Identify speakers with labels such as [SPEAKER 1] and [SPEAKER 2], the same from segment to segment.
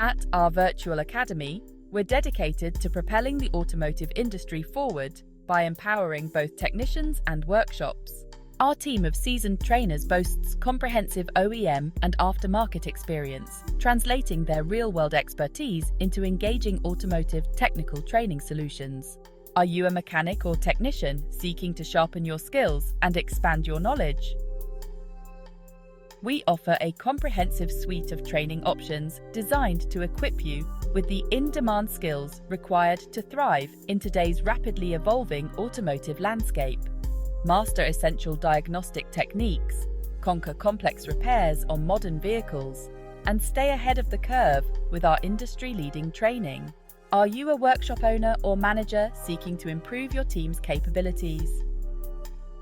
[SPEAKER 1] At our virtual academy, we're dedicated to propelling the automotive industry forward by empowering both technicians and workshops. Our team of seasoned trainers boasts comprehensive OEM and aftermarket experience, translating their real-world expertise into engaging automotive technical training solutions. Are you a mechanic or technician seeking to sharpen your skills and expand your knowledge? We offer a comprehensive suite of training options designed to equip you with the in-demand skills required to thrive in today's rapidly evolving automotive landscape. Master essential diagnostic techniques, conquer complex repairs on modern vehicles, and stay ahead of the curve with our industry-leading training. Are you a workshop owner or manager seeking to improve your team's capabilities?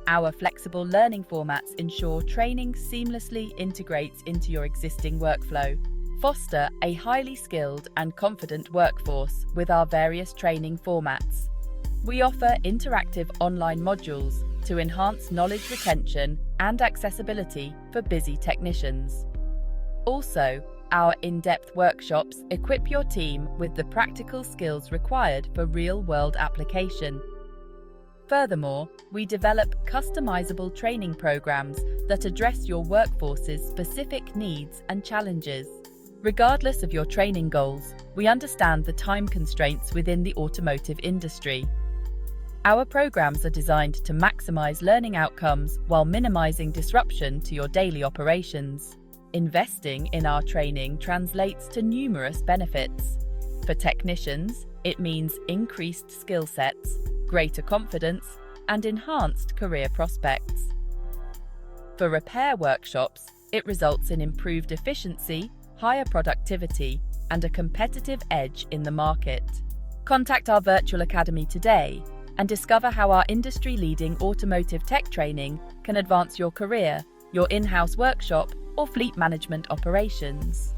[SPEAKER 1] Our flexible learning formats ensure training seamlessly integrates into your existing workflow. Foster a highly skilled and confident workforce with our various training formats. We offer interactive online modules to enhance knowledge retention and accessibility for busy technicians. Also, our in-depth workshops equip your team with the practical skills required for real-world application. Furthermore, we develop customizable training programs that address your workforce's specific needs and challenges. Regardless of your training goals, we understand the time constraints within the automotive industry. Our programs are designed to maximize learning outcomes while minimizing disruption to your daily operations. Investing in our training translates to numerous benefits. For technicians, it means increased skill sets, greater confidence, and enhanced career prospects. For repair workshops, it results in improved efficiency, higher productivity, and a competitive edge in the market. Contact our virtual academy today and discover how our industry-leading automotive tech training can advance your career, your in-house workshop, or fleet management operations.